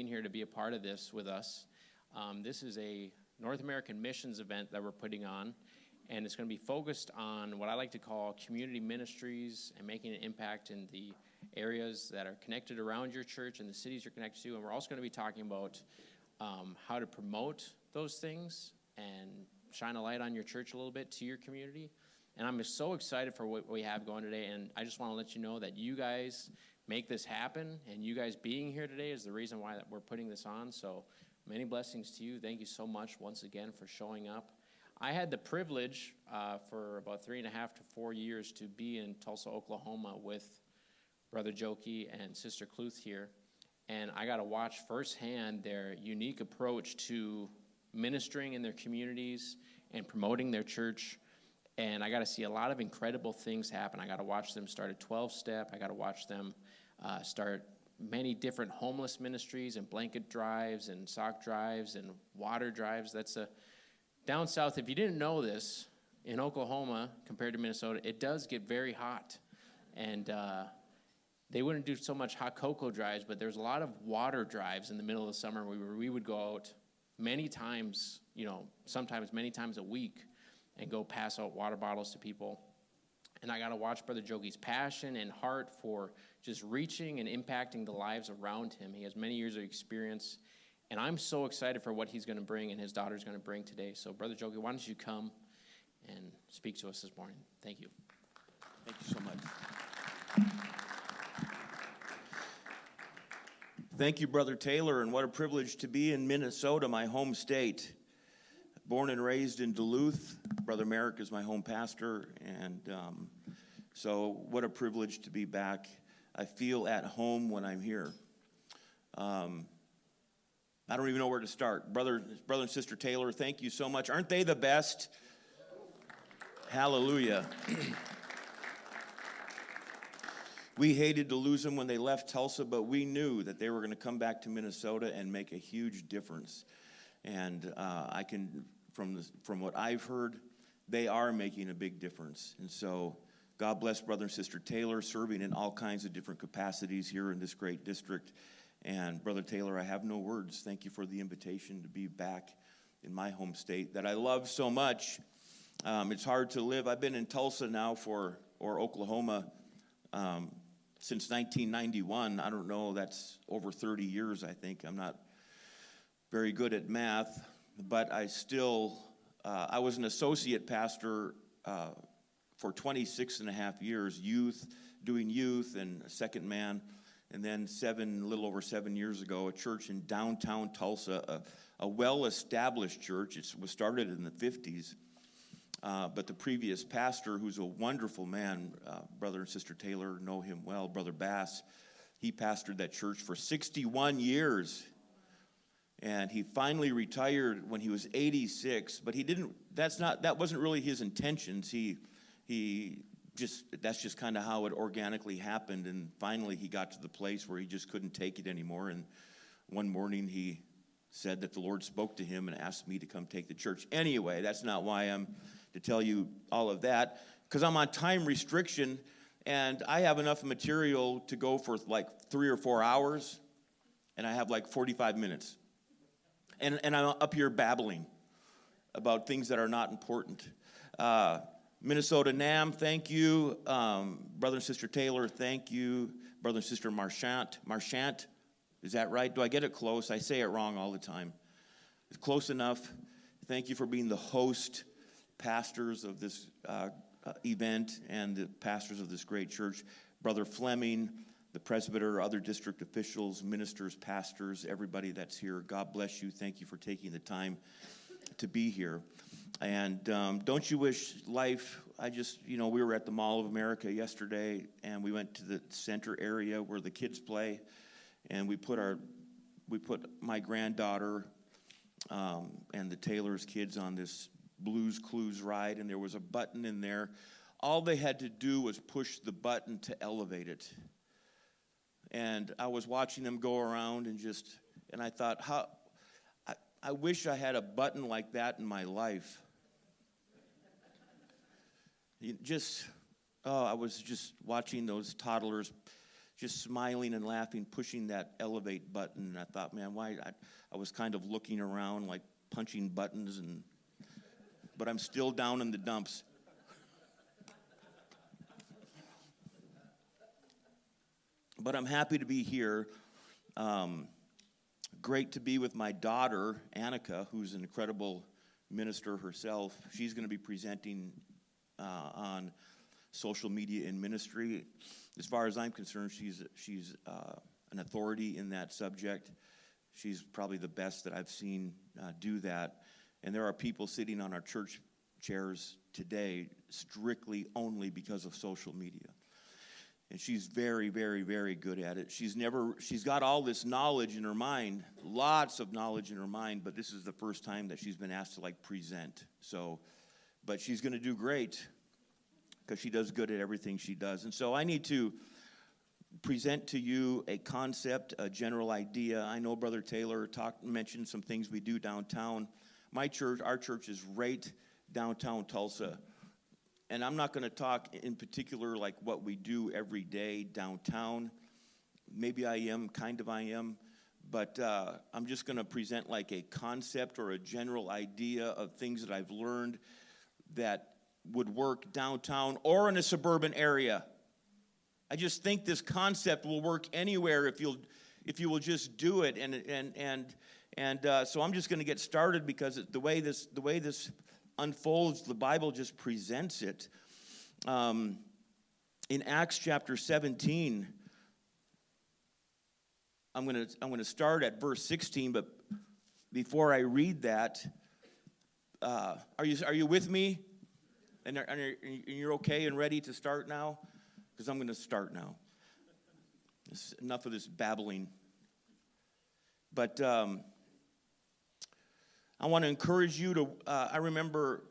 being here to be a part of this with us. This is a North American missions event that we're putting on, and it's going to be focused on what I like to call community ministries and making an impact in the areas that are connected around your church and the cities you're connected to. And we're also going to be talking about how to promote those things and shine a light on your church a little bit to your community. And I'm just so excited for what we have going today, and I just want to let you know that you guys make this happen, and you guys being here today is the reason why that we're putting this on. So many blessings to you. Thank you so much once again for showing up. I had the privilege for about 3.5 to 4 years to be in Tulsa, Oklahoma with Brother Jokey and Sister Kluth here, and I got to watch firsthand their unique approach to ministering in their communities and promoting their church. And I got to see a lot of incredible things happen. I got to watch them start a 12-step. I got to watch them start many different homeless ministries and blanket drives and sock drives and water drives. That's down south. If you didn't know this, in Oklahoma compared to Minnesota, it does get very hot. And they wouldn't do so much hot cocoa drives, but there's a lot of water drives in the middle of the summer where we would go out many times, sometimes many times a week, and go pass out water bottles to people. And I got to watch Brother Jokey's passion and heart for just reaching and impacting the lives around him. He has many years of experience, and I'm so excited for what he's going to bring and his daughter's going to bring today. So, Brother Jokey, why don't you come and speak to us this morning? Thank you. Thank you so much. Thank you, Brother Taylor, and what a privilege to be in Minnesota, my home state. Born and raised in Duluth. Brother Merrick is my home pastor, and so what a privilege to be back. I feel at home when I'm here. I don't even know where to start. Brother and Sister Taylor, thank you so much. Aren't they the best? Hallelujah. We hated to lose them when they left Tulsa, but we knew that they were going to come back to Minnesota and make a huge difference. And I can, from what I've heard, they are making a big difference. And so God bless Brother and Sister Taylor, serving in all kinds of different capacities here in this great district. And Brother Taylor, I have no words. Thank you for the invitation to be back in my home state that I love so much. It's hard to live. I've been in Tulsa now or Oklahoma since 1991. I don't know, that's over 30 years, I think. I'm not very good at math, but I was an associate pastor for 26 and a half years, doing youth and second man, and then a little over 7 years ago, a church in downtown Tulsa, a well-established church. It was started in the 50s, but the previous pastor, who's a wonderful man, Brother and Sister Taylor know him well, Brother Bass, he pastored that church for 61 years. And he finally retired when he was 86, but that wasn't really his intentions. That's just kind of how it organically happened. And finally he got to the place where he just couldn't take it anymore. And one morning he said that the Lord spoke to him and asked me to come take the church. Anyway, that's not why I'm to tell you all of that, because I'm on time restriction and I have enough material to go for like 3 or 4 hours, and I have like 45 minutes. And I'm up here babbling about things that are not important. Minnesota NAM, thank you. Brother and Sister Taylor, thank you. Brother and Sister Marchant, is that right? Do I get it close? I say it wrong all the time. It's close enough. Thank you for being the host pastors of this event and the pastors of this great church. Brother Fleming, the presbyter, other district officials, ministers, pastors, everybody that's here, God bless you. Thank you for taking the time to be here. And don't you wish life, we were at the Mall of America yesterday, and we went to the center area where the kids play, and we put my granddaughter and the Taylor's kids on this Blues Clues ride, and there was a button in there. All they had to do was push the button to elevate it. And I was watching them go around and I thought, I wish I had a button like that in my life. I was just watching those toddlers just smiling and laughing, pushing that elevate button. And I thought, man, why? I was kind of looking around like punching buttons, but I'm still down in the dumps. But I'm happy to be here. Great to be with my daughter, Annika, who's an incredible minister herself. She's going to be presenting on social media and ministry. As far as I'm concerned, she's an authority in that subject. She's probably the best that I've seen do that. And there are people sitting on our church chairs today strictly only because of social media. And she's very, very, very good at it. She's got all this knowledge in her mind, lots of knowledge in her mind, but this is the first time that she's been asked to present. So, but she's going to do great because she does good at everything she does. And so I need to present to you a concept, a general idea. I know Brother Taylor mentioned some things we do downtown. Our church is right downtown Tulsa. And I'm not going to talk in particular like what we do every day downtown. Maybe I am, but I'm just going to present like a concept or a general idea of things that I've learned that would work downtown or in a suburban area. I just think this concept will work anywhere if you will just do it. And so I'm just going to get started because the way this unfolds, the Bible just presents it. In Acts chapter 17, I'm going to start at verse 16, but before I read that, are you with me? And you're okay and ready to start now? Because I'm going to start now. Enough of this babbling. But I want to encourage you to, I remember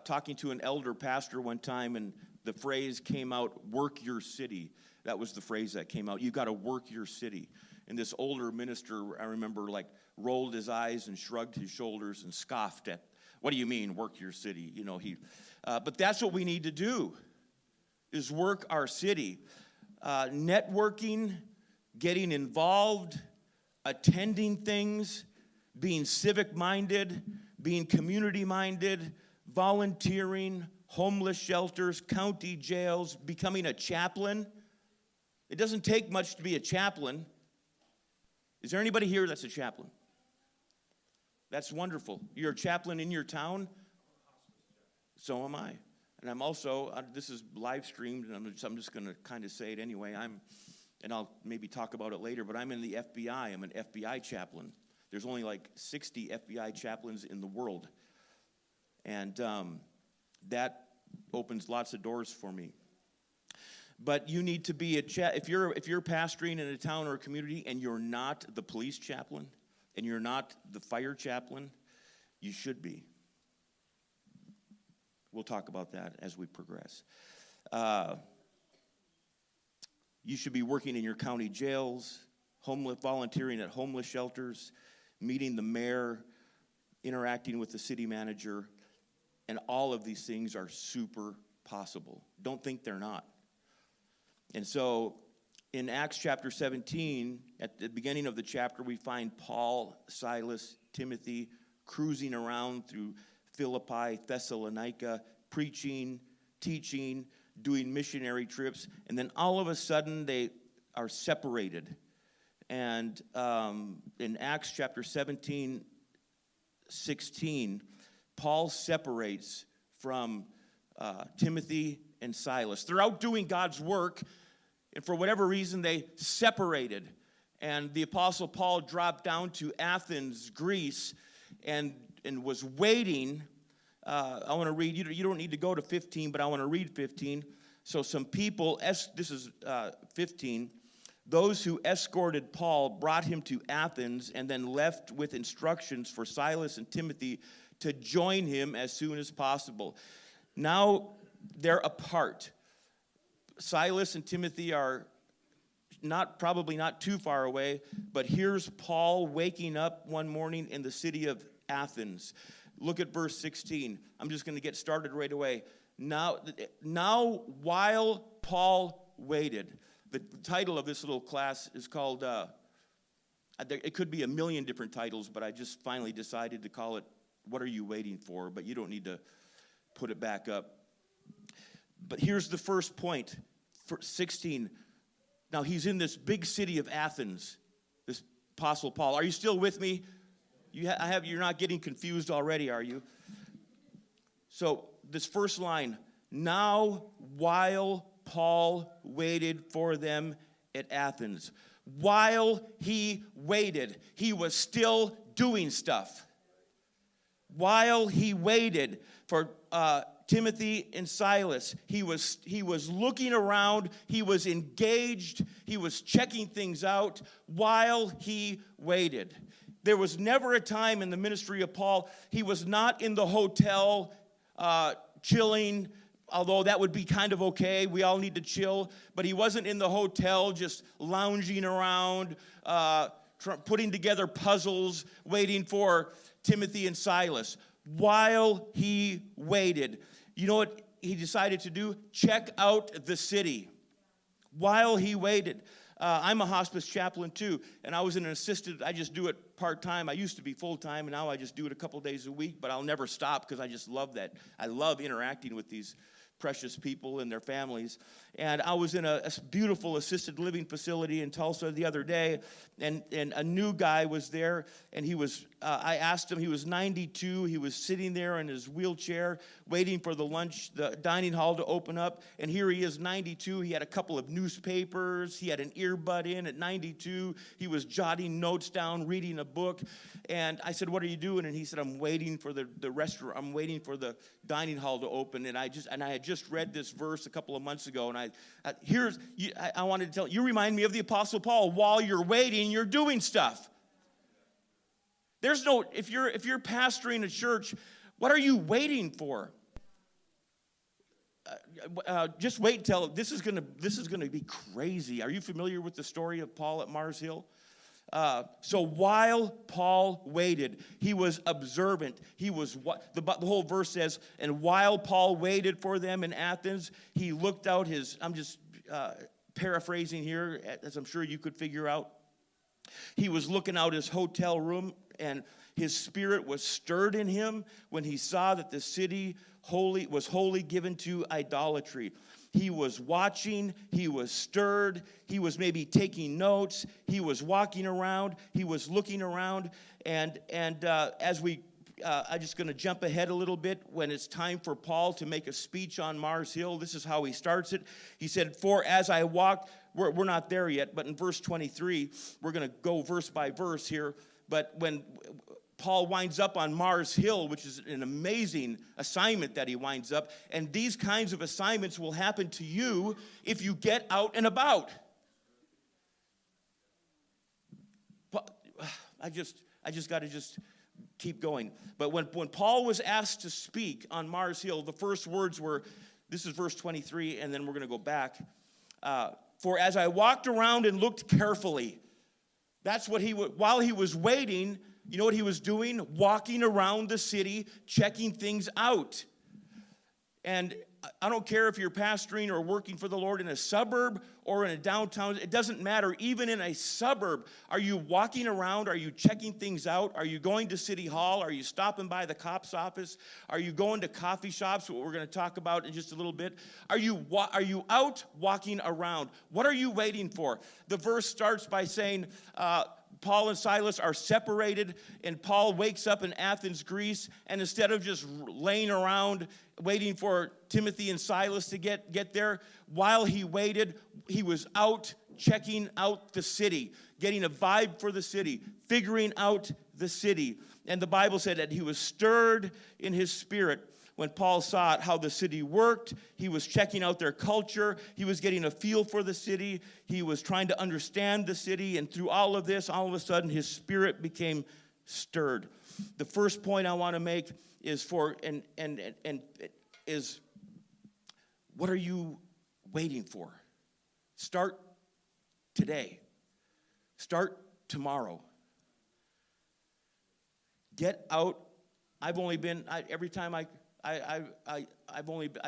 talking to an elder pastor one time, and the phrase came out, work your city. That was the phrase that came out. You've got to work your city. And this older minister, I remember, rolled his eyes and shrugged his shoulders and scoffed at, what do you mean, work your city? But that's what we need to do, is work our city. Networking, getting involved, attending things, being civic-minded, being community-minded, volunteering, homeless shelters, county jails, becoming a chaplain. It doesn't take much to be a chaplain. Is there anybody here that's a chaplain? That's wonderful. You're a chaplain in your town? So am I. And I'm also, this is live streamed, and I'm just going to kind of say it anyway. And I'll maybe talk about it later, but I'm in the FBI. I'm an FBI chaplain. There's only 60 FBI chaplains in the world. And that opens lots of doors for me. But you need to be if you're pastoring in a town or a community and you're not the police chaplain and you're not the fire chaplain, you should be. We'll talk about that as we progress. You should be working in your county jails, volunteering at homeless shelters, meeting the mayor, interacting with the city manager, and all of these things are super possible. Don't think they're not. And so in Acts chapter 17, at the beginning of the chapter, we find Paul, Silas, Timothy cruising around through Philippi, Thessalonica, preaching, teaching, doing missionary trips, and then all of a sudden they are separated. And in Acts chapter 17, 16, Paul separates from Timothy and Silas. They're out doing God's work, and for whatever reason, they separated. And the Apostle Paul dropped down to Athens, Greece, and was waiting. I want to read, you don't need to go to 15, but I want to read 15. So some people, this is 15, those who escorted Paul brought him to Athens and then left with instructions for Silas and Timothy to join him as soon as possible. Now they're apart. Silas and Timothy are probably not too far away, but here's Paul waking up one morning in the city of Athens. Look at verse 16. I'm just going to get started right away. Now while Paul waited, The title of this little class is called, it could be a million different titles, but I just finally decided to call it, What Are You Waiting For? But you don't need to put it back up. But here's the first point, 16. Now, he's in this big city of Athens, this Apostle Paul. Are you still with me? You're not getting confused already, are you? So this first line, now while Paul waited for them at Athens. While he waited, he was still doing stuff. While he waited for Timothy and Silas, he was looking around, he was engaged, he was checking things out while he waited. There was never a time in the ministry of Paul, he was not in the hotel chilling, although that would be kind of okay. We all need to chill. But he wasn't in the hotel just lounging around, putting together puzzles, waiting for Timothy and Silas. While he waited, you know what he decided to do? Check out the city. While he waited. I'm a hospice chaplain too, and I was in an assisted, I just do it part-time. I used to be full-time, and now I just do it a couple days a week, but I'll never stop because I just love that. I love interacting with these precious people and their families. And I was in a beautiful assisted living facility in Tulsa the other day, and a new guy was there, and I asked him, he was 92, he was sitting there in his wheelchair, waiting for the dining hall to open up, and here he is, 92, he had a couple of newspapers, he had an earbud in at 92, he was jotting notes down, reading a book, and I said, what are you doing? And he said, I'm waiting for the restaurant, I'm waiting for the dining hall to open, and I had just read this verse a couple of months ago, and I wanted to tell you, remind me of the Apostle Paul. While you're waiting, you're doing stuff. There's no, if you're pastoring a church, what are you waiting for? Just wait until this is gonna be crazy. Are you familiar with the story of Paul at Mars Hill? So while Paul waited, he was observant. He was what the whole verse says. And while Paul waited for them in Athens, he looked out his. I'm just paraphrasing here, as I'm sure you could figure out. He was looking out his hotel room, and his spirit was stirred in him when he saw that the city was wholly given to idolatry. He was watching, he was stirred, he was maybe taking notes, he was walking around, he was looking around, and as I'm just going to jump ahead a little bit. When it's time for Paul to make a speech on Mars Hill, this is how he starts it. He said, for as I walked, we're not there yet, but in verse 23, we're going to go verse by verse here, but when Paul winds up on Mars Hill, which is an amazing assignment that he winds up. And these kinds of assignments will happen to you if you get out and about. I just got to keep going. But when Paul was asked to speak on Mars Hill, the first words were, this is verse 23, and then we're going to go back. For as I walked around and looked carefully, that's what while he was waiting, you know what he was doing? Walking around the city, checking things out. And I don't care if you're pastoring or working for the Lord in a suburb or in a downtown. It doesn't matter. Even in a suburb, are you walking around? Are you checking things out? Are you going to City Hall? Are you stopping by the cop's office? Are you going to coffee shops, what we're going to talk about in just a little bit? Are you out walking around? What are you waiting for? The verse starts by saying, Paul and Silas are separated, and Paul wakes up in Athens, Greece, and instead of just laying around waiting for Timothy and Silas to get there, while he waited, he was out checking out the city, getting a vibe for the city, figuring out the city. And the Bible said that he was stirred in his spirit when Paul saw how the city worked. He was checking out their culture. He was getting a feel for the city. He was trying to understand the city. And through all of this, all of a sudden, his spirit became stirred. The first point I want to make is what are you waiting for? Start today. Start tomorrow. Get out. I've only been, every time I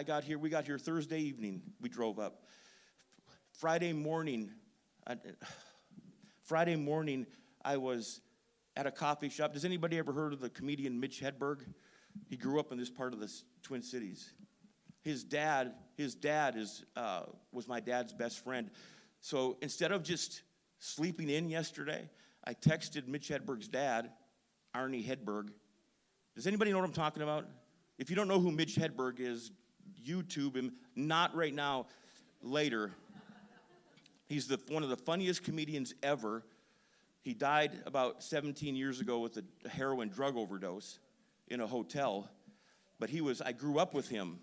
got here, we got here Thursday evening, we drove up. Friday morning, I was at a coffee shop. Does anybody ever heard of the comedian Mitch Hedberg? He grew up in this part of the Twin Cities. His dad was my dad's best friend. So instead of just sleeping in yesterday, I texted Mitch Hedberg's dad, Arnie Hedberg. Does anybody know what I'm talking about? If you don't know who Mitch Hedberg is, YouTube him. Not right now, later. He's one of the funniest comedians ever. He died about 17 years ago with a heroin drug overdose in a hotel. But I grew up with him.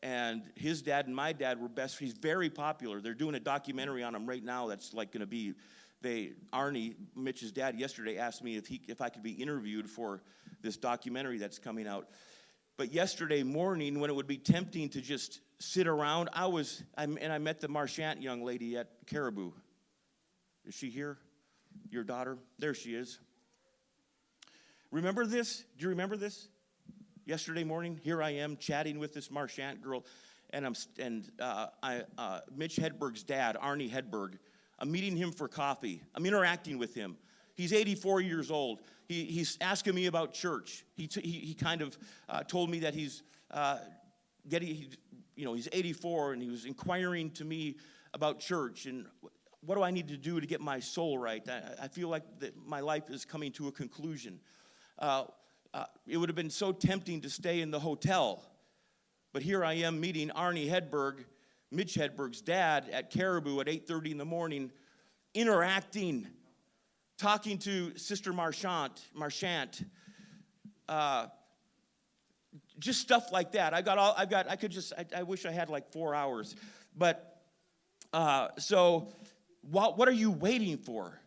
And his dad and my dad were best. He's very popular. They're doing a documentary on him right now that's like going to be, Arnie, Mitch's dad, yesterday asked me if I could be interviewed for this documentary that's coming out. But yesterday morning, when it would be tempting to just sit around, I met the Marchant young lady at Caribou. Is she here? Your daughter? There she is. Remember this? Do you remember this? Yesterday morning, here I am chatting with this Marchant girl, and Mitch Hedberg's dad, Arnie Hedberg. I'm meeting him for coffee. I'm interacting with him. He's 84 years old. He's asking me about church. He kind of told me that he's 84, and he was inquiring to me about church and what do I need to do to get my soul right. I feel like that my life is coming to a conclusion. It would have been so tempting to stay in the hotel, but here I am meeting Arnie Hedberg, Mitch Hedberg's dad, at Caribou at 8:30 in the morning, interacting, talking to Sister Marchant, just stuff like that. I wish I had like 4 hours, but so what are you waiting for?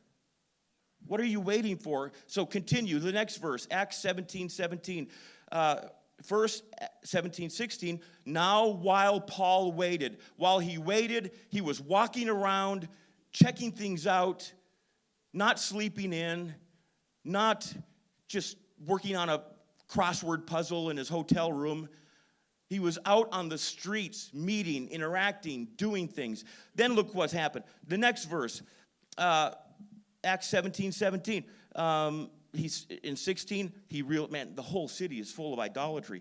What are you waiting for? So continue. The next verse, Acts 17:17. First, 17:16. Now while Paul waited. While he waited, he was walking around, checking things out, not sleeping in, not just working on a crossword puzzle in his hotel room. He was out on the streets, meeting, interacting, doing things. Then look what's happened. The next verse, Acts 17:17. He's in 16. The whole city is full of idolatry.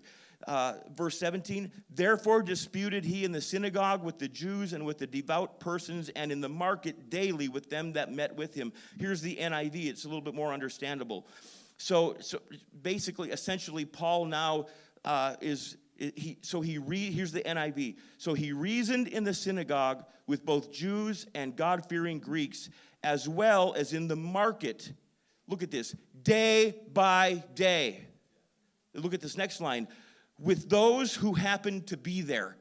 Verse 17. Therefore disputed he in the synagogue with the Jews and with the devout persons, and in the market daily with them that met with him. Here's the NIV. It's a little bit more understandable. So basically, essentially, Paul now here's the NIV. So he reasoned in the synagogue with both Jews and God-fearing Greeks, as well as in the market. Look at this. Day by day. Look at this next line. With those who happened to be there.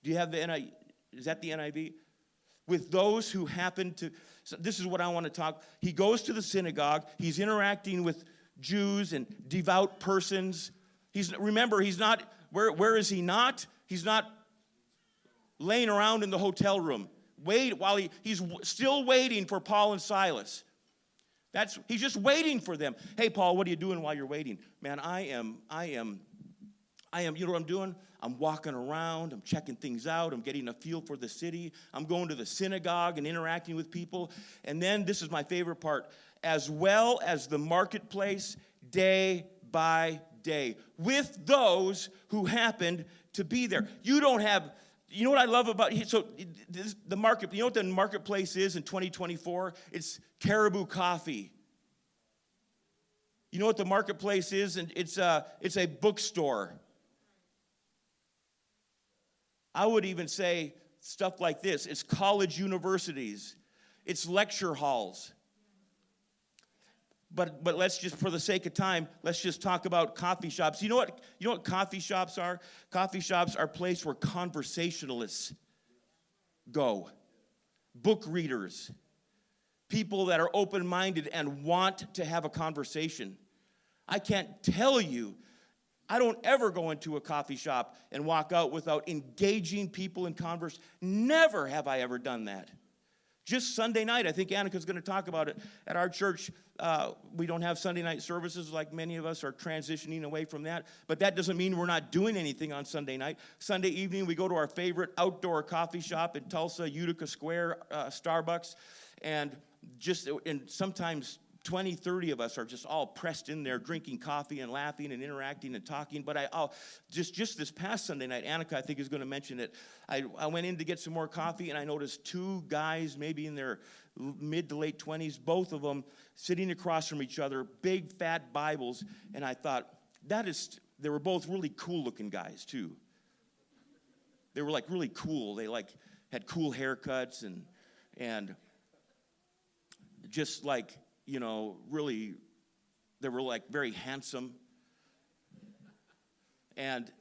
Do you have the NIV? Is that the NIV? With those who happened to. So this is what I want to talk. He goes to the synagogue. He's interacting with Jews and devout persons. Remember, he's not. Where is he not? He's not laying around in the hotel room. While he's still waiting for Paul and Silas. He's just waiting for them. Hey, Paul, what are you doing while you're waiting? Man, I am, you know what I'm doing? I'm walking around, I'm checking things out, I'm getting a feel for the city, I'm going to the synagogue and interacting with people. And then, this is my favorite part, as well as the marketplace, day by day, with those who happened to be there. You know what I love about, the market, you know what the marketplace is in 2024? It's Caribou Coffee. You know what the marketplace is? And it's a bookstore. I would even say stuff like this. It's college universities. It's lecture halls. But let's just, for the sake of time, let's just talk about coffee shops. You know what coffee shops are? Coffee shops are a place where conversationalists go. Book readers. People that are open-minded and want to have a conversation. I can't tell you, I don't ever go into a coffee shop and walk out without engaging people in converse. Never have I ever done that. Just Sunday night, I think Annika's going to talk about it. At our church, we don't have Sunday night services like many of us are transitioning away from that. But that doesn't mean we're not doing anything on Sunday night. Sunday evening, we go to our favorite outdoor coffee shop in Tulsa, Utica Square, Starbucks. And sometimes 20, 30 of us are just all pressed in there drinking coffee and laughing and interacting and talking. But just this past Sunday night, Annika, I think, is going to mention it. I went in to get some more coffee, and I noticed two guys, maybe in their mid to late 20s, both of them sitting across from each other, big, fat Bibles. And I thought, they were both really cool-looking guys, too. They were, like, really cool. They, like, had cool haircuts and just, like, you know, really, they were like very handsome. And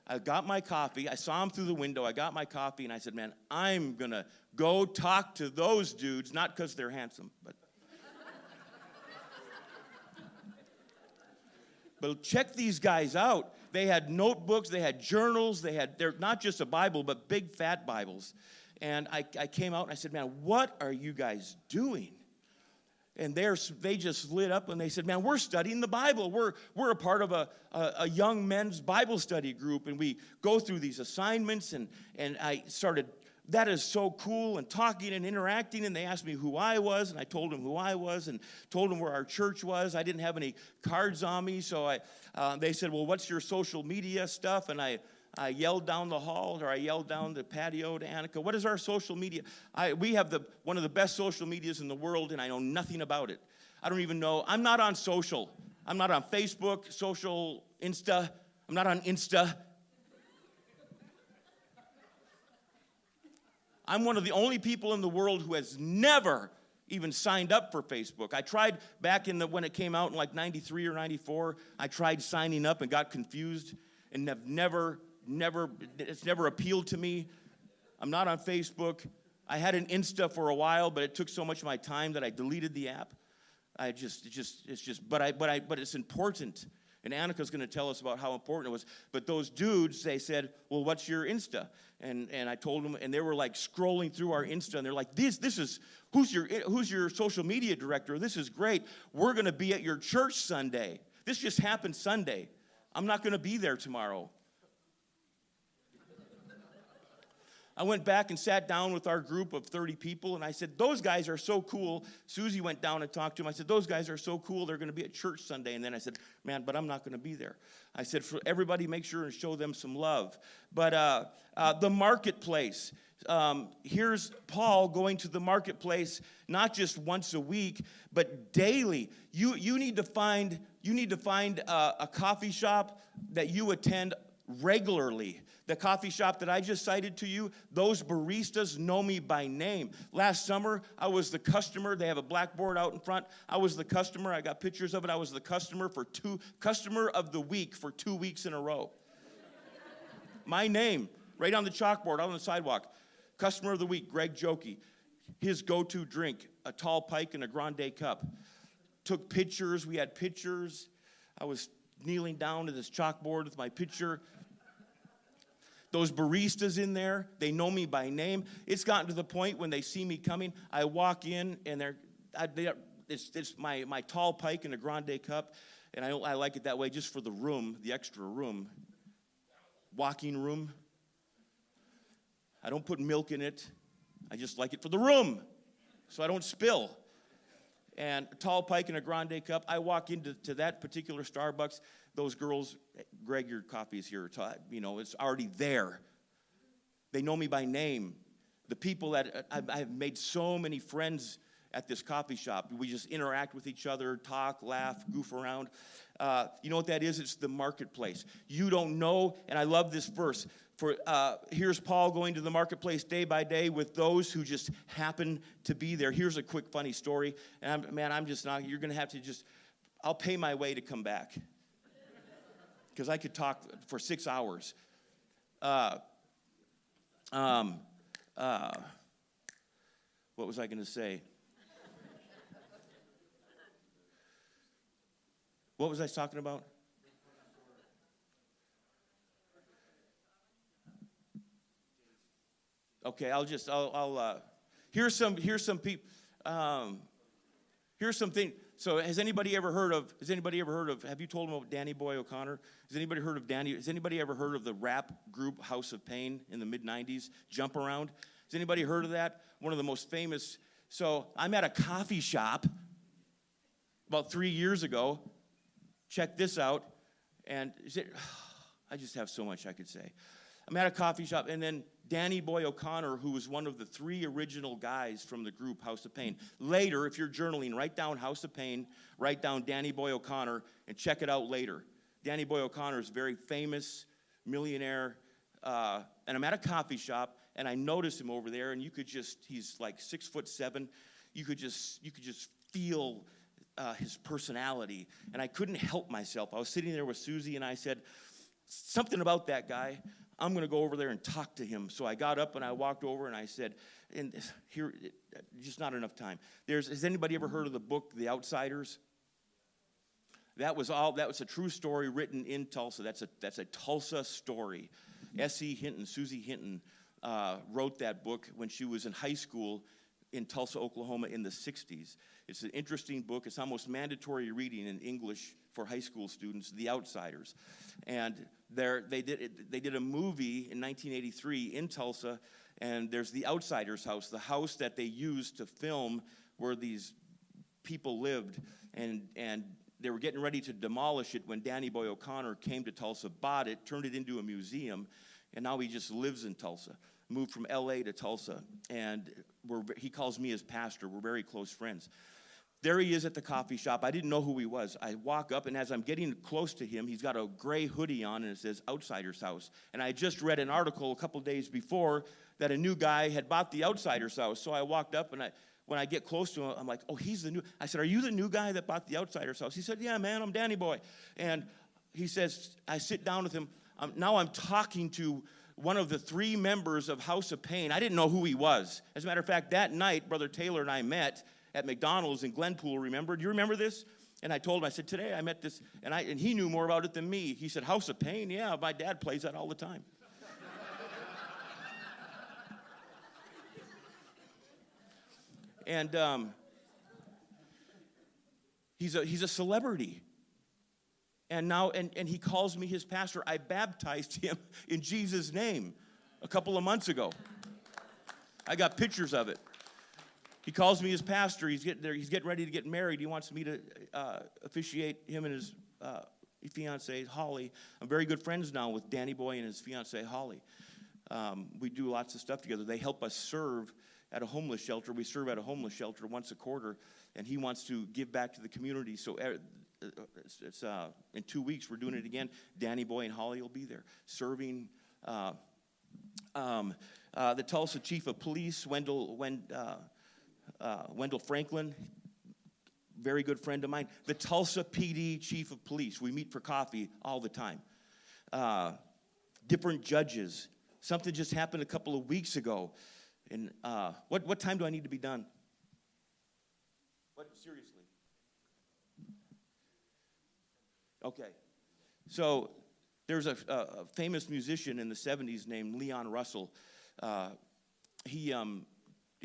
I got my coffee. I saw them through the window. I got my coffee, and I said, man, I'm going to go talk to those dudes, not because they're handsome, but check these guys out. They had notebooks. They had journals. They're not just a Bible, but big, fat Bibles. And I came out, and I said, man, what are you guys doing? And they just lit up, and they said, man, we're studying the Bible. We're a part of a young men's Bible study group, and we go through these assignments, and I started, that is so cool, and talking and interacting, and they asked me who I was, and I told them who I was, and told them where our church was. I didn't have any cards on me, so they said, well, what's your social media stuff? And I yelled down the hall, or I yelled down the patio to Annika, what is our social media? We have one of the best social medias in the world, and I know nothing about it. I don't even know. I'm not on social. I'm not on Facebook, social, Insta. I'm not on Insta. I'm one of the only people in the world who has never even signed up for Facebook. I tried back when it came out in like 93 or 94, I tried signing up and got confused and have it's never appealed to me. I'm not on Facebook. I had an Insta for a while, but it took so much of my time that I deleted the app. But it's important. And Annika's going to tell us about how important it was. But those dudes, they said, well, what's your Insta? And I told them, and they were like scrolling through our Insta, and they're like, this is, who's your social media director? This is great. We're going to be at your church Sunday. This just happened Sunday. I'm not going to be there tomorrow. I went back and sat down with our group of 30 people, and I said, those guys are so cool. Susie went down and talked to them. I said, those guys are so cool. They're going to be at church Sunday. And then I said, man, but I'm not going to be there. I said, for everybody, make sure and show them some love. But the marketplace. Here's Paul going to the marketplace, not just once a week, but daily. You need to find a coffee shop that you attend regularly. The coffee shop that I just cited to you, those baristas know me by name. Last summer, I was the customer. They have a blackboard out in front. I was the customer. I got pictures of it. I was the customer of the week for 2 weeks in a row. My name, right on the chalkboard, out on the sidewalk. Customer of the week, Greg Jokey. His go-to drink, a tall pike and a grande cup. Took pictures. We had pictures. I was kneeling down to this chalkboard with my picture. Those baristas in there, they know me by name. It's gotten to the point when they see me coming, I walk in, and it's my tall pike and a grande cup, and I like it that way just for the room, the extra room. Walking room. I don't put milk in it. I just like it for the room, so I don't spill. And a tall pike and a grande cup. I walk into that particular Starbucks. Those girls, Greg, your coffee is here. It's already there. They know me by name. The people that I've made so many friends at this coffee shop. We just interact with each other, talk, laugh, goof around. You know what that is? It's the marketplace. You don't know, and I love this verse. Here's Paul going to the marketplace day by day with those who just happen to be there. Here's a quick funny story. And I'm just not, you're going to have to I'll pay my way to come back. Because I could talk for 6 hours. What was I going to say? What was I talking about? Okay, Here's some people. Here's something. So has anybody ever heard of, have you told them about Danny Boy O'Connor? Has anybody heard of has anybody ever heard of the rap group House of Pain in the mid-90s? Jump Around? Has anybody heard of that? One of the most famous. So I'm at a coffee shop about 3 years ago. Check this out. And I just have so much I could say. I'm at a coffee shop, and then Danny Boy O'Connor, who was one of the 3 original guys from the group House of Pain. Later, if you're journaling, write down House of Pain, write down Danny Boy O'Connor, and check it out later. Danny Boy O'Connor is a very famous millionaire, and I'm at a coffee shop, and I noticed him over there, and he's like 6'7". You could just feel his personality, and I couldn't help myself. I was sitting there with Susie, and I said, something about that guy. I'm going to go over there and talk to him. So I got up and I walked over and I said, and here, just not enough time. Has anybody ever heard of the book, The Outsiders? That was a true story written in Tulsa. That's a Tulsa story. S.E. Hinton, Susie Hinton, wrote that book when she was in high school in Tulsa, Oklahoma in the 60s. It's an interesting book. It's almost mandatory reading in English for high school students, The Outsiders. And they did a movie in 1983 in Tulsa, and there's the Outsiders house, the house that they used to film where these people lived. And they were getting ready to demolish it when Danny Boy O'Connor came to Tulsa, bought it, turned it into a museum, and now he just lives in Tulsa. Moved from L.A. to Tulsa, and he calls me his pastor. We're very close friends. There he is at the coffee shop. I didn't know who he was. I walk up, and as I'm getting close to him, he's got a gray hoodie on, and it says Outsiders House. And I just read an article a couple days before that a new guy had bought the Outsiders House. So I walked up, and when I get close to him, I'm like, oh, he's the new. I said, are you the new guy that bought the Outsiders House? He said, yeah, man, I'm Danny Boy. And he says, I sit down with him. Now I'm talking to one of the 3 members of House of Pain. I didn't know who he was. As a matter of fact, that night, Brother Taylor and I met at McDonald's in Glenpool, remember? Do you remember this? And I told him, I said, today I met this, and he knew more about it than me. He said, House of Pain? Yeah, my dad plays that all the time. And he's a celebrity. And now, and he calls me his pastor. I baptized him in Jesus' name a couple of months ago. I got pictures of it. He calls me his pastor. He's getting ready to get married. He wants me to officiate him and his fiancée, Holly. I'm very good friends now with Danny Boy and his fiancée, Holly. We do lots of stuff together. They help us serve at a homeless shelter. We serve at a homeless shelter once a quarter, and he wants to give back to the community. So it's in 2 weeks, we're doing it again. Danny Boy and Holly will be there serving. The Tulsa Chief of Police, Wendell Franklin, very good friend of mine. The Tulsa PD Chief of Police. We meet for coffee all the time. Different judges. Something just happened a couple of weeks ago. And what time do I need to be done? Seriously? Okay. So there's a famous musician in the 70s named Leon Russell. He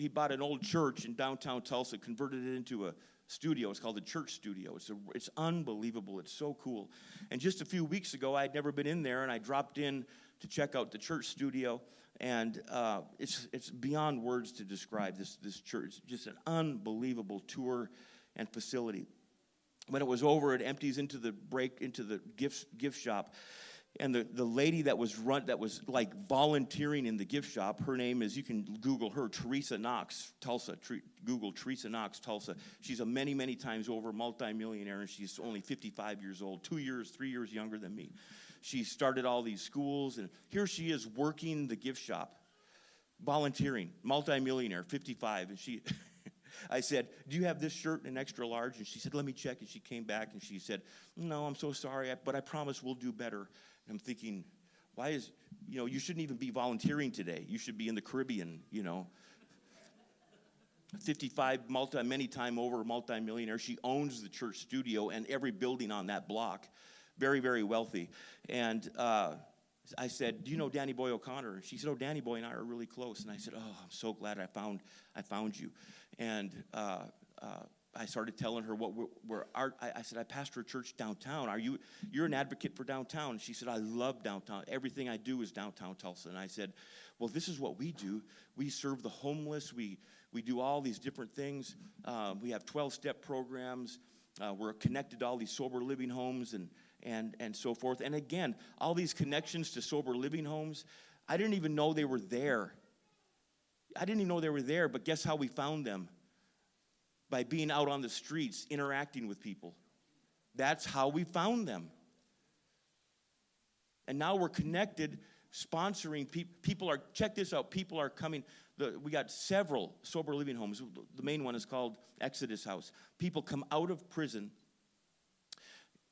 bought an old church in downtown Tulsa, converted it into a studio. It's called the Church Studio. It's unbelievable. It's so cool. And just a few weeks ago, I had never been in there, and I dropped in to check out the Church Studio. And it's beyond words to describe this church. Just an unbelievable tour and facility. When it was over, it empties into the gift shop. And the lady that was like volunteering in the gift shop, her name is, you can Google her, Teresa Knox, Tulsa. Google Teresa Knox, Tulsa. She's a many, many times over multimillionaire, and she's only 55 years old, 3 years younger than me. She started all these schools, and here she is working the gift shop, volunteering, multimillionaire, 55, and she... I said, do you have this shirt in an extra large? And she said, let me check. And she came back and she said, no, I'm so sorry, but I promise we'll do better. And I'm thinking, you shouldn't even be volunteering today. You should be in the Caribbean, 55, many time over multimillionaire. She owns the Church Studio and every building on that block. Very, very wealthy. And I said, do you know Danny Boy O'Connor? And she said, oh, Danny Boy and I are really close. And I said, oh, I'm so glad I found you. And I started telling her I said, I pastor a church downtown. You're an advocate for downtown? And she said, I love downtown. Everything I do is downtown Tulsa. And I said, well, this is what we do. We serve the homeless. We do all these different things. We have 12-step programs. We're connected to all these sober living homes and so forth. And again, all these connections to sober living homes, I didn't even know they were there. But guess how we found them? By being out on the streets, interacting with people. That's how we found them. And now we're connected, sponsoring people. Check this out, people are coming. We got several sober living homes. The main one is called Exodus House. People come out of prison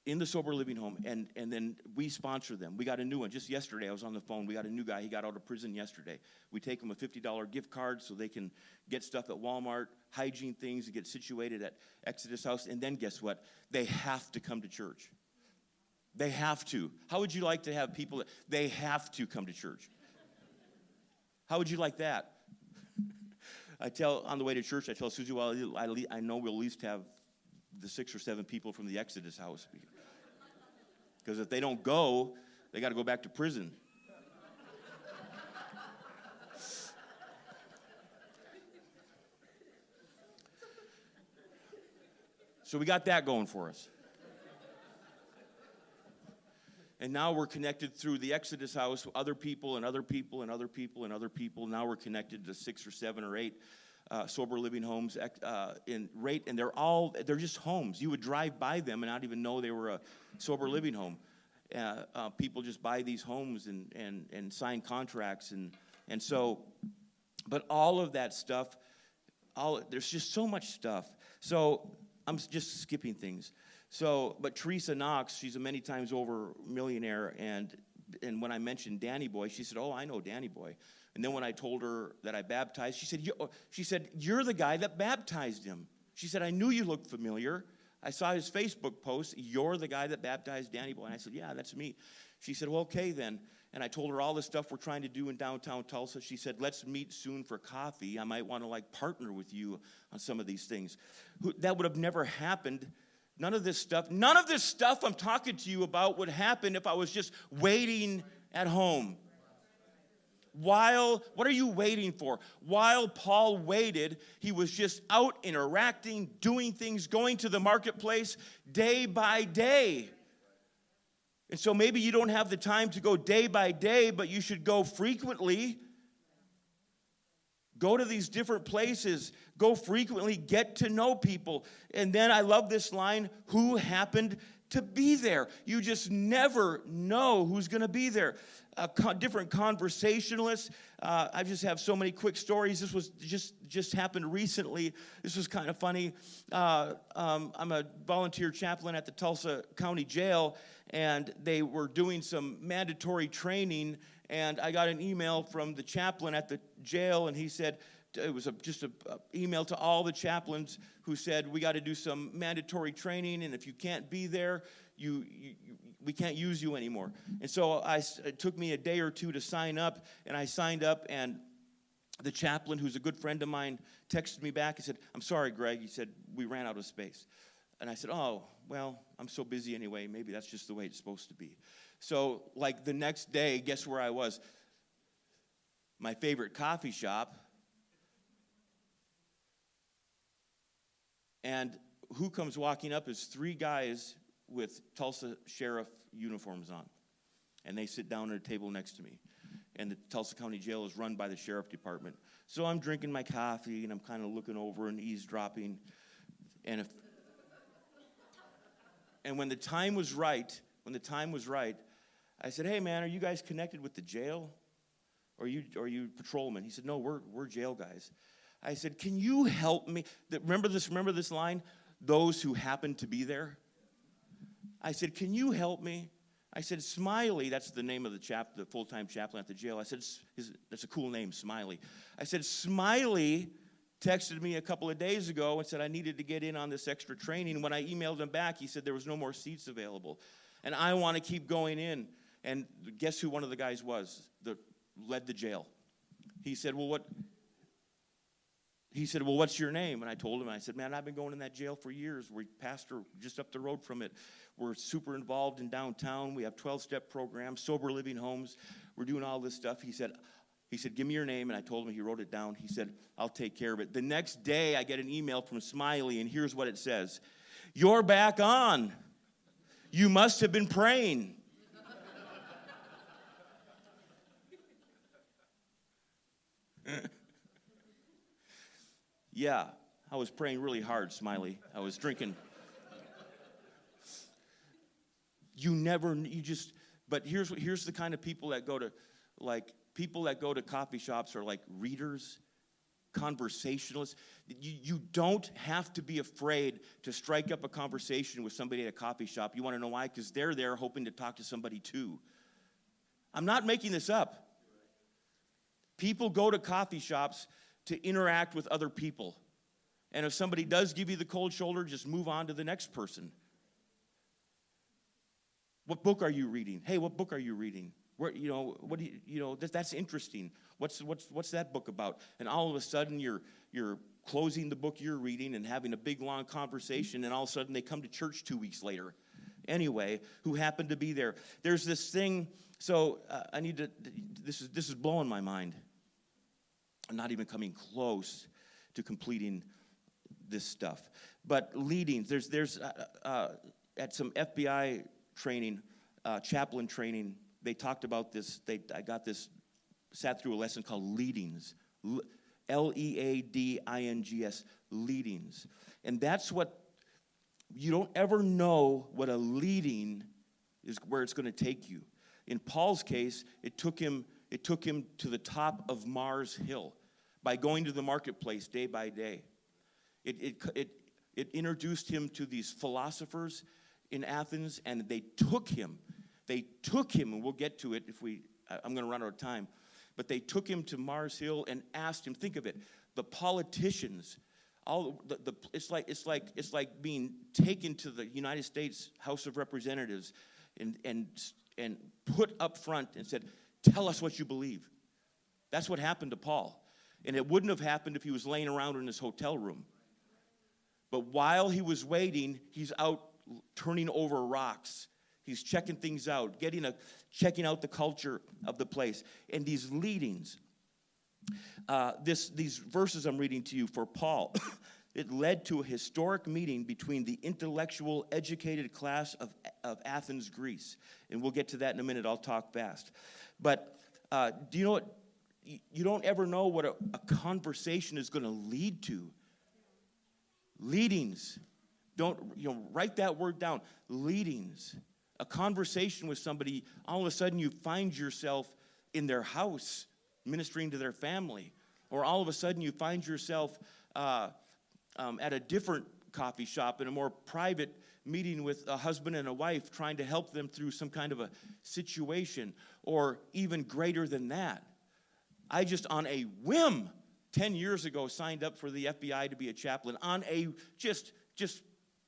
in the sober living home, and then we sponsor them. We got a new one. Just yesterday, I was on the phone. We got a new guy. He got out of prison yesterday. We take him a $50 gift card so they can get stuff at Walmart, hygiene things, to get situated at Exodus House. And then guess what? They have to come to church. They have to. How would you like to have people they have to come to church? How would you like that? On the way to church, I tell Susie, well, I know we'll at least have the 6 or 7 people from the Exodus House. Because if they don't go, they got to go back to prison. So we got that going for us. And now we're connected through the Exodus House, other people and other people and other people and other people. Now we're connected to 6 or 7 or 8 sober living homes and they're just homes. You would drive by them and not even know they were a sober living home. People just buy these homes and sign contracts and so, but all of that stuff, there's just so much stuff. So I'm just skipping things. So, but Teresa Knox, she's a many times over millionaire, and when I mentioned Danny Boy, she said, oh, I know Danny Boy. And then when I told her that I baptized, she said, you're the guy that baptized him. She said, I knew you looked familiar. I saw his Facebook post. You're the guy that baptized Danny Boy. And I said, yeah, that's me. She said, well, okay then. And I told her all the stuff we're trying to do in downtown Tulsa. She said, let's meet soon for coffee. I might want to partner with you on some of these things. That would have never happened. None of this stuff I'm talking to you about would happen if I was just waiting at home. What are you waiting for? While Paul waited, he was just out interacting, doing things, going to the marketplace day by day. And so maybe you don't have the time to go day by day, but you should go frequently. Go to these different places. Go frequently. Get to know people. And then I love this line, who happened to be there? You just never know who's going to be there. Different conversationalists. I just have so many quick stories. This was just happened recently. This was kind of funny. I'm a volunteer chaplain at the Tulsa County Jail, and they were doing some mandatory training, and I got an email from the chaplain at the jail, and he said, it was just an email to all the chaplains who said, we got to do some mandatory training, and if you can't be there, we can't use you anymore. And so it took me a day or two to sign up, and I signed up, and the chaplain, who's a good friend of mine, texted me back and said, I'm sorry, Greg. He said, we ran out of space. And I said, oh, well, I'm so busy anyway. Maybe that's just the way it's supposed to be. So, the next day, guess where I was? My favorite coffee shop. And who comes walking up is 3 guys with Tulsa Sheriff uniforms on. And they sit down at a table next to me. And the Tulsa County Jail is run by the Sheriff Department. So I'm drinking my coffee, and I'm kind of looking over and eavesdropping. And when the time was right, I said, hey, man, are you guys connected with the jail? Or are you patrolmen? He said, no, we're jail guys. I said, can you help me? Remember this line? Those who happen to be there. I said, can you help me? I said, Smiley, that's the name of the full-time chaplain at the jail. I said, that's a cool name, Smiley. I said, Smiley texted me a couple of days ago and said I needed to get in on this extra training. When I emailed him back, he said there was no more seats available. And I want to keep going in. And guess who one of the guys was that led the jail? He said, well, what's your name? And I told him, I said, man, I've been going in that jail for years. We pastor just up the road from it. We're super involved in downtown. We have 12-step programs, sober living homes. We're doing all this stuff. He said, give me your name. And I told him, he wrote it down. He said, I'll take care of it. The next day, I get an email from Smiley, and here's what it says. You're back on. You must have been praying. Yeah, I was praying really hard, Smiley. I was drinking. But here's the kind of people that go to coffee shops are like readers, conversationalists. You don't have to be afraid to strike up a conversation with somebody at a coffee shop. You want to know why? Because they're there hoping to talk to somebody too. I'm not making this up. People go to coffee shops to interact with other people. And if somebody does give you the cold shoulder, just move on to the next person. What book are you reading? Hey, what book are you reading? That's interesting. What's that book about? And all of a sudden you're closing the book you're reading and having a big long conversation, and all of a sudden they come to church 2 weeks later. Anyway, who happened to be there. There's this thing, so this is blowing my mind. I'm not even coming close to completing this stuff. But leading, there's at some FBI training, chaplain training, they talked about this. Sat through a lesson called leadings, Leadings, leadings. And that's what, you don't ever know what a leading is, where it's going to take you. In Paul's case, it took him to the top of Mars Hill by going to the marketplace day by day. It introduced him to these philosophers in Athens, and they took him, and we'll get to it I'm going to run out of time, but they took him to Mars Hill and asked him, think of it, the politicians, it's like being taken to the United States House of Representatives and put up front and said, tell us what you believe. That's what happened to Paul. And it wouldn't have happened if he was laying around in his hotel room. But while he was waiting, he's out turning over rocks. He's checking things out, checking out the culture of the place. And these leadings, these verses I'm reading to you for Paul, it led to a historic meeting between the intellectual, educated class of Athens, Greece. And we'll get to that in a minute. I'll talk fast. But do you know what? You don't ever know what a conversation is going to lead to. Leadings. Write that word down. Leadings. A conversation with somebody, all of a sudden you find yourself in their house ministering to their family. Or all of a sudden you find yourself at a different coffee shop in a more private meeting with a husband and a wife trying to help them through some kind of a situation. Or even greater than that. I just, on a whim, 10 years ago, signed up for the FBI to be a chaplain. On a, just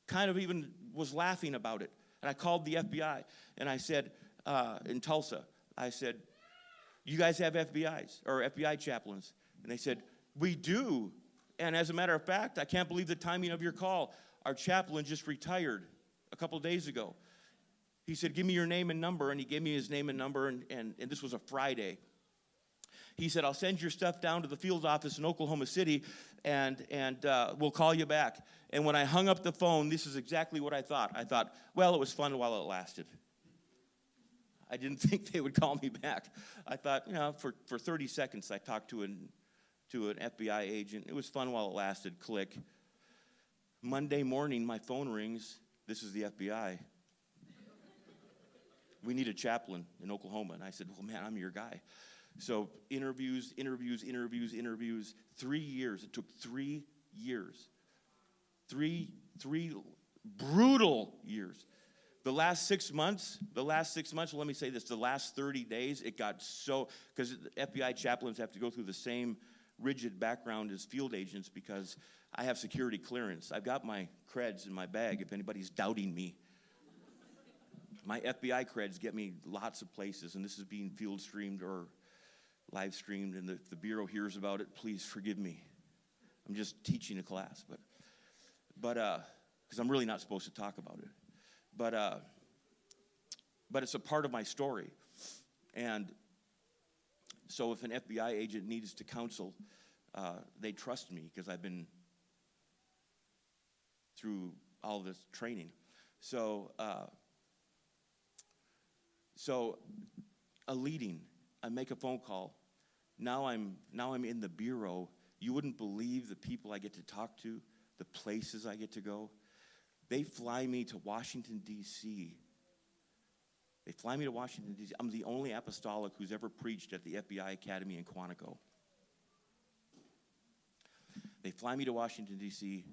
kind of even was laughing about it. And I called the FBI, and I said, in Tulsa, I said, you guys have FBIs, or FBI chaplains? And they said, we do. And as a matter of fact, I can't believe the timing of your call. Our chaplain just retired a couple days ago. He said, give me your name and number, and he gave me his name and number, and this was a Friday. He said, I'll send your stuff down to the field office in Oklahoma City, and we'll call you back. And when I hung up the phone, this is exactly what I thought. I thought, well, it was fun while it lasted. I didn't think they would call me back. I thought, for 30 seconds, I talked to an FBI agent. It was fun while it lasted. Click. Monday morning, my phone rings. This is the FBI. We need a chaplain in Oklahoma. And I said, well, man, I'm your guy. So interviews. 3 years. It took 3 years. Three brutal years. The last 6 months, well, let me say this, the last 30 days, it got so, because FBI chaplains have to go through the same rigid background as field agents because I have security clearance. I've got my creds in my bag if anybody's doubting me. My FBI creds get me lots of places, and this is being field streamed or live streamed, and if the Bureau hears about it, please forgive me. I'm just teaching a class, but because I'm really not supposed to talk about it. But it's a part of my story. And so if an FBI agent needs to counsel, they trust me because I've been through all this training. So a leading, I make a phone call. Now I'm in the Bureau. You wouldn't believe the people I get to talk to, the places I get to go. They fly me to Washington, D.C. They fly me to Washington, D.C. I'm the only apostolic who's ever preached at the FBI Academy in Quantico. They fly me to Washington, D.C.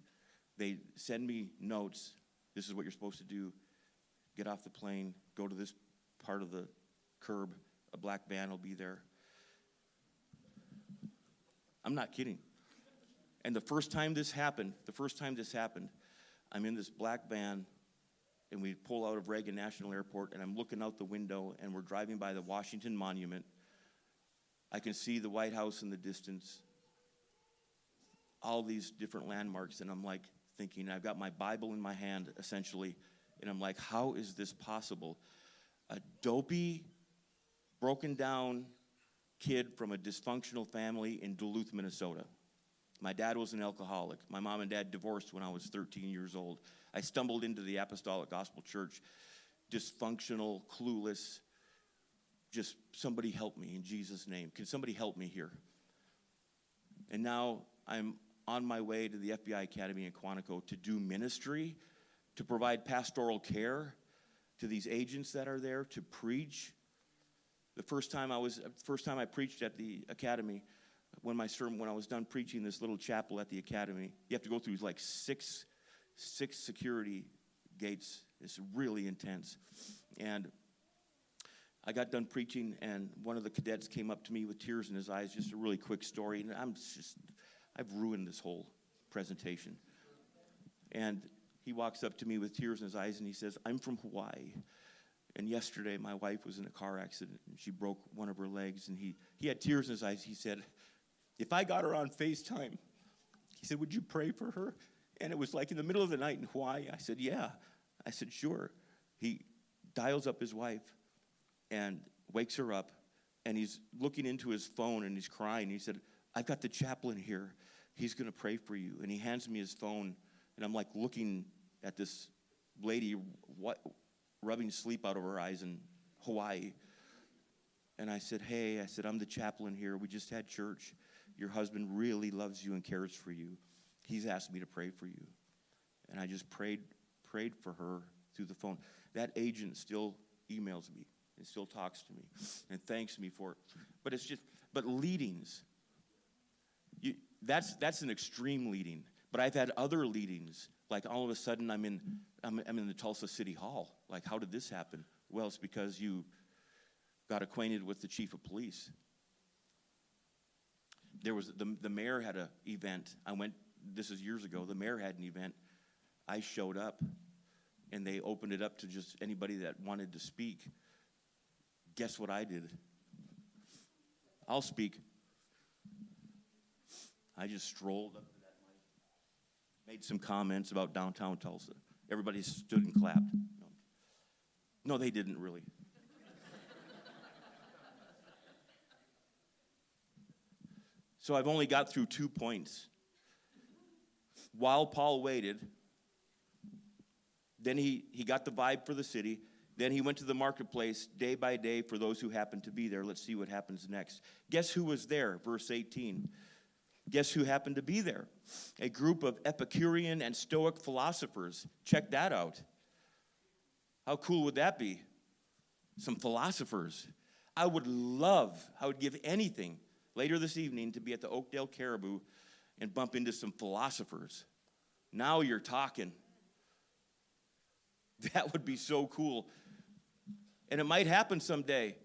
They send me notes. This is what you're supposed to do. Get off the plane, go to this part of the curb. A black van will be there. I'm not kidding. And the first time this happened, I'm in this black van, and we pull out of Reagan National Airport, and I'm looking out the window, and we're driving by the Washington Monument. I can see the White House in the distance, all these different landmarks, and I'm like thinking, I've got my Bible in my hand, essentially, and I'm like, how is this possible? A dopey, broken down kid from a dysfunctional family in Duluth, Minnesota. My dad was an alcoholic. My mom and dad divorced when I was 13 years old. I stumbled into the Apostolic Gospel Church, dysfunctional, clueless. Just somebody help me in Jesus' name. Can somebody help me here? And now I'm on my way to the FBI Academy in Quantico to do ministry, to provide pastoral care to these agents that are there, to preach. The first time I preached at the academy, when I was done preaching this little chapel at the academy, you have to go through like six security gates. It's really intense. And I got done preaching, and one of the cadets came up to me with tears in his eyes, just a really quick story, and I've ruined this whole presentation. And he walks up to me with tears in his eyes, and he says, "I'm from Hawaii. And yesterday, my wife was in a car accident, and she broke one of her legs." And he had tears in his eyes. He said, "If I got her on FaceTime," he said, "would you pray for her?" And it was like in the middle of the night in Hawaii. I said, "Yeah." I said, "Sure." He dials up his wife and wakes her up, and he's looking into his phone, and he's crying. He said, "I've got the chaplain here. He's going to pray for you." And he hands me his phone, and I'm like looking at this lady rubbing sleep out of her eyes in Hawaii. And I said, "Hey," I said, "I'm the chaplain here. We just had church. Your husband really loves you and cares for you. He's asked me to pray for you." And I just prayed for her through the phone. That agent still emails me and still talks to me and thanks me for it. But leadings, that's an extreme leading. But I've had other leadings. Like all of a sudden I'm in the Tulsa City Hall. Like, how did this happen? Well, it's because you got acquainted with the chief of police. There was the mayor had an event. This is years ago. The mayor had an event. I showed up, and they opened it up to just anybody that wanted to speak. Guess what I did? I'll speak. I just strolled up to that mic, made some comments about downtown Tulsa. Everybody stood and clapped. No, they didn't really. So I've only got through 2 points. While Paul waited, then he got the vibe for the city. Then he went to the marketplace day by day for those who happened to be there. Let's see what happens next. Guess who was there? Verse 18. Guess who happened to be there? A group of Epicurean and Stoic philosophers. Check that out. How cool would that be? Some philosophers. I would give anything later this evening to be at the Oakdale Caribou and bump into some philosophers. Now you're talking. That would be so cool. And it might happen someday.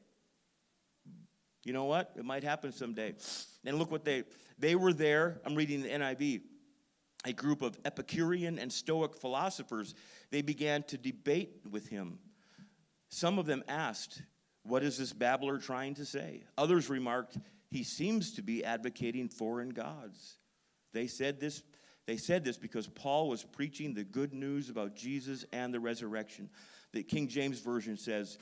You know what? It might happen someday. And look what they were there. I'm reading the NIV. A group of Epicurean and Stoic philosophers. They began to debate with him. Some of them asked, "What is this babbler trying to say?" Others remarked, "He seems to be advocating foreign gods." They said this because Paul was preaching the good news about Jesus and the resurrection. The King James Version says,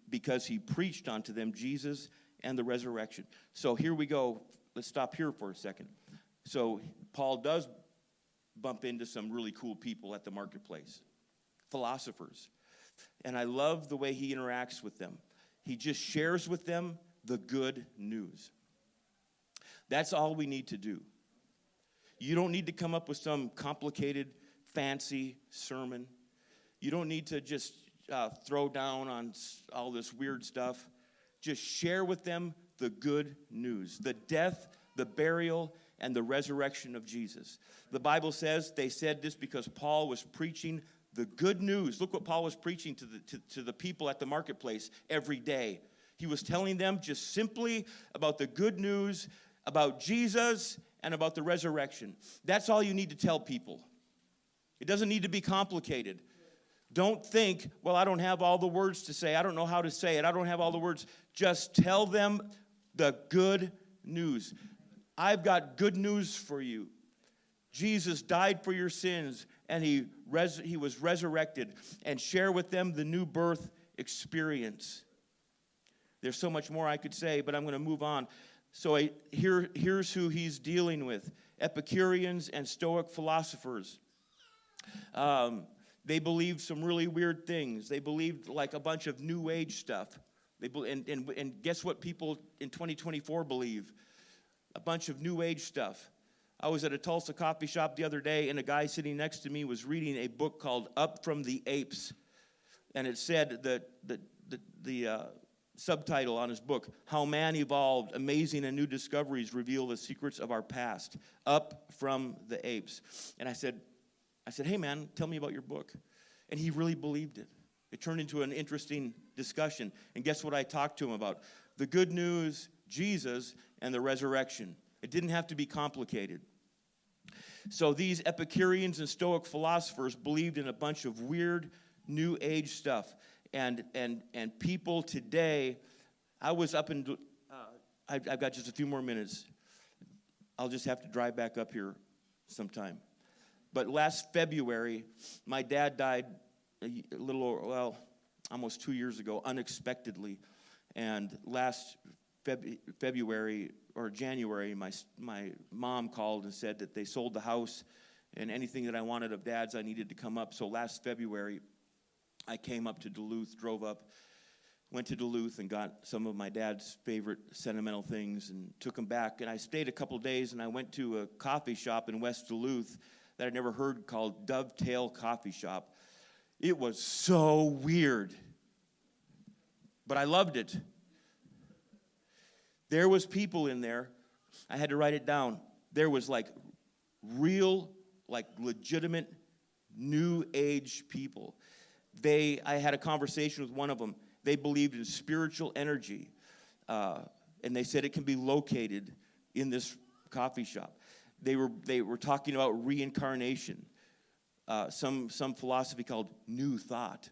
because he preached unto them Jesus and the resurrection. So here we go. Let's stop here for a second. So Paul does bump into some really cool people at the marketplace, philosophers. And I love the way he interacts with them. He just shares with them the good news. That's all we need to do. You don't need to come up with some complicated, fancy sermon. You don't need to just throw down on all this weird stuff. Just share with them the good news, the death, the burial, and the resurrection of Jesus. The Bible says they said this because Paul was preaching the good news. Look what Paul was preaching to the people at the marketplace every day. He was telling them just simply about the good news, about Jesus, and about the resurrection. That's all you need to tell people. It doesn't need to be complicated. Don't think, well, I don't have all the words to say. I don't know how to say it. I don't have all the words. Just tell them the good news. I've got good news for you. Jesus died for your sins, and he was resurrected. And share with them the new birth experience. There's so much more I could say, but I'm going to move on. So here's who he's dealing with. Epicureans and Stoic philosophers. They believed some really weird things. They believed like a bunch of New Age stuff. And guess what people in 2024 believe? A bunch of New Age stuff. I was at a Tulsa coffee shop the other day, and a guy sitting next to me was reading a book called Up from the Apes. And it said that the subtitle on his book, How Man Evolved, Amazing and New Discoveries Reveal the Secrets of Our Past, Up from the Apes. And I said, hey, man, tell me about your book. And he really believed it. It turned into an interesting discussion. And guess what I talked to him about? The good news, Jesus, and the resurrection. It didn't have to be complicated. So these Epicureans and Stoic philosophers believed in a bunch of weird New Age stuff. And people today, I was up in, I've got just a few more minutes. I'll just have to drive back up here sometime. But last February, my dad died almost 2 years ago, unexpectedly. And last February or January, my mom called and said that they sold the house, and anything that I wanted of Dad's, I needed to come up. So last February, I came up to Duluth, drove up, went to Duluth and got some of my dad's favorite sentimental things and took them back. And I stayed a couple days, and I went to a coffee shop in West Duluth that I'd never heard called Dovetail Coffee Shop. It was so weird, but I loved it. There was people in there. I had to write it down. There was real, legitimate New Age people. I had a conversation with one of them. They believed in spiritual energy, and they said it can be located in this coffee shop. They were talking about reincarnation, some philosophy called New Thought,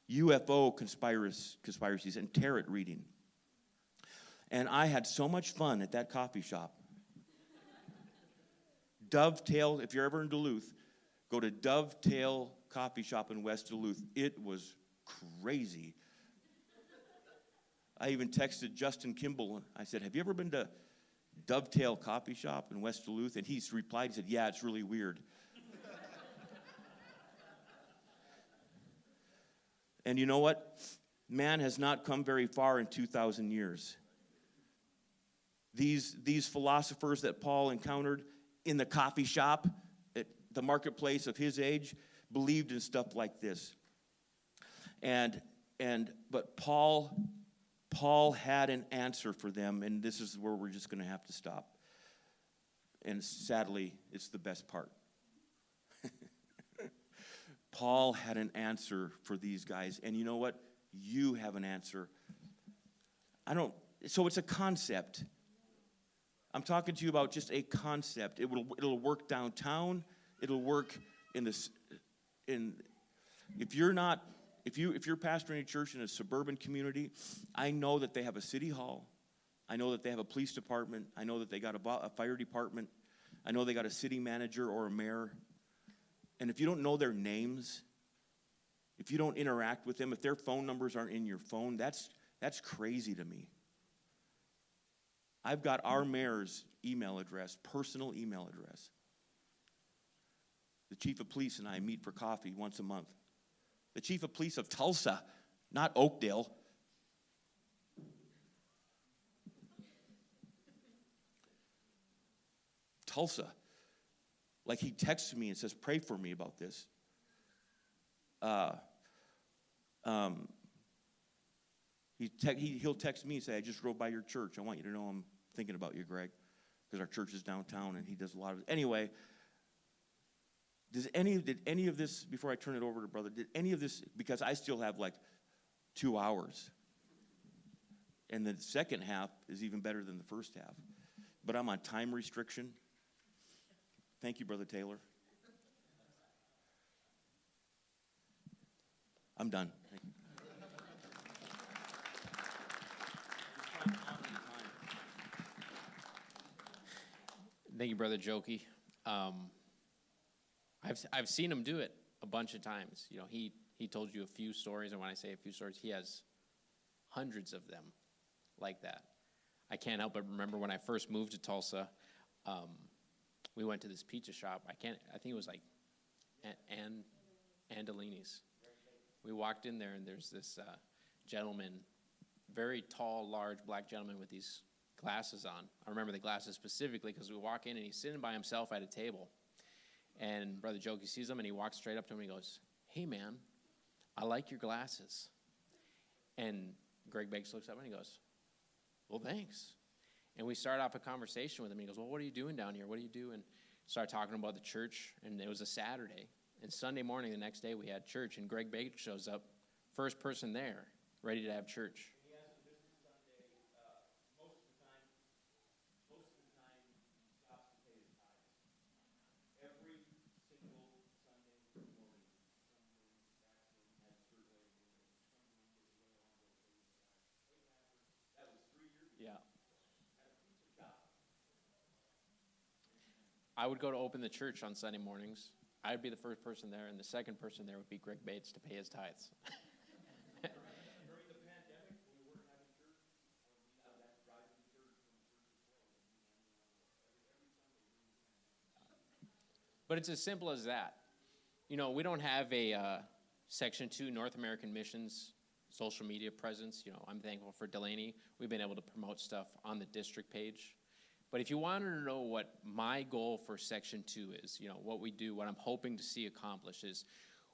UFO conspiracies, and tarot reading. And I had so much fun at that coffee shop. Dovetail, if you're ever in Duluth, go to Dovetail Coffee Shop in West Duluth. It was crazy. I even texted Justin Kimball. I said, have you ever been to Dovetail Coffee Shop in West Duluth? And he replied, he said, yeah, it's really weird. And you know what? Man has not come very far in 2,000 years. These philosophers that Paul encountered in the coffee shop at the marketplace of his age believed in stuff like this. But Paul had an answer for them, and this is where we're just going to have to stop. And sadly, it's the best part. Paul had an answer for these guys, and you know what? You have an answer. So it's a concept. I'm talking to you about just a concept. It'll work downtown. It'll work if you're not if you're pastoring a church in a suburban community, I know that they have a city hall. I know that they have a police department. I know that they got a fire department. I know they got a city manager or a mayor. And if you don't know their names, if you don't interact with them, if their phone numbers aren't in your phone, that's crazy to me. I've got our mayor's email address, personal email address. The chief of police and I meet for coffee once a month. The chief of police of Tulsa, not Oakdale. Tulsa. Like, he texts me and says, pray for me about this. He'll text me and say, I just drove by your church. I want you to know I'm thinking about you, Greg, because our church is downtown, and he does a lot of it. Anyway, did any of this, before I turn it over to Brother, did any of this, because I still have like 2 hours, and the second half is even better than the first half, but I'm on time restriction. Thank you, Brother Taylor. I'm done. Thank you. Thank you, Brother Jokey. I've seen him do it a bunch of times. You know, he told you a few stories, and when I say a few stories, he has hundreds of them like that. I can't help but remember when I first moved to Tulsa, we went to this pizza shop. I think it was like Andolini's. We walked in there, and there's this gentleman, very tall, large black gentleman with these glasses on. I remember the glasses specifically because we walk in, and he's sitting by himself at a table. And Brother Jokey sees him, and he walks straight up to him, and he goes, hey, man, I like your glasses. And Greg Beggs looks up, and he goes, well, thanks. And we start off a conversation with him. He goes, well, what are you doing down here? What do you do? And start talking about the church, and it was a Saturday. And Sunday morning, the next day, we had church, and Greg Beggs shows up, first person there, ready to have church. He has a business Sunday. Most of the time, he stops to pay his tithes. Every single Sunday morning, has church way of doing it. That was 3 years ago. Yeah. I would go to open the church on Sunday mornings. I'd be the first person there, and the second person there would be Greg Bates to pay his tithes. During the pandemic, we weren't having church. We had that drive-in church when the church was closed. But it's as simple as that. You know, we don't have a Section 2 North American Missions social media presence. You know, I'm thankful for Delaney. We've been able to promote stuff on the district page. But if you wanted to know what my goal for Section 2 is, you know, what we do, what I'm hoping to see accomplished is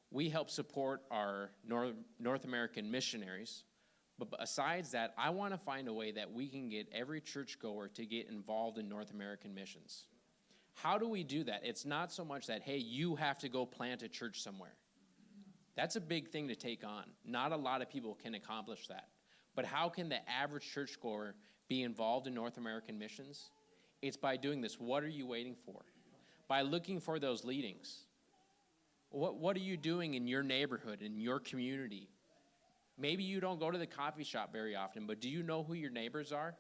we help support our North American missionaries. But besides that, I want to find a way that we can get every churchgoer to get involved in North American missions. How do we do that? It's not so much that, hey, you have to go plant a church somewhere. That's a big thing to take on. Not a lot of people can accomplish that. But how can the average churchgoer be involved in North American missions? It's by doing this. What are you waiting for? By looking for those leadings. What are you doing in your neighborhood, in your community? Maybe you don't go to the coffee shop very often, but do you know who your neighbors are?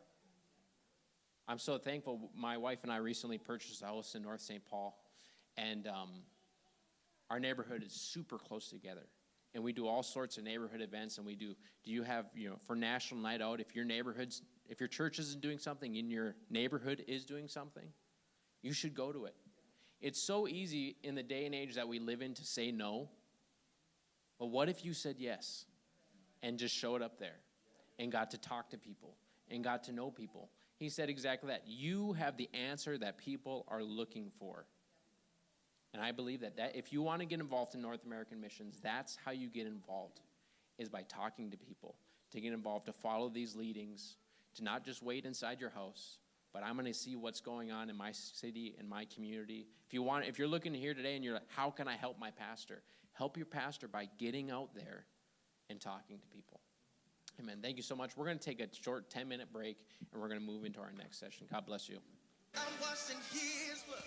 I'm so thankful. My wife and I recently purchased a house in North St. Paul, and our neighborhood is super close together. And we do all sorts of neighborhood events, and we do you have, you know, for National Night Out, if your church isn't doing something and your neighborhood is doing something, you should go to it. It's so easy in the day and age that we live in to say no. But what if you said yes and just showed up there and got to talk to people and got to know people? He said exactly that. You have the answer that people are looking for. And I believe that if you want to get involved in North American missions, that's how you get involved, is by talking to people, to get involved, to follow these leadings, to not just wait inside your house, but I'm going to see what's going on in my city, in my community. If you're looking here today and you're like, how can I help my pastor? Help your pastor by getting out there and talking to people. Amen. Thank you so much. We're going to take a short 10-minute break, and we're going to move into our next session. God bless you. I'm washing his blood.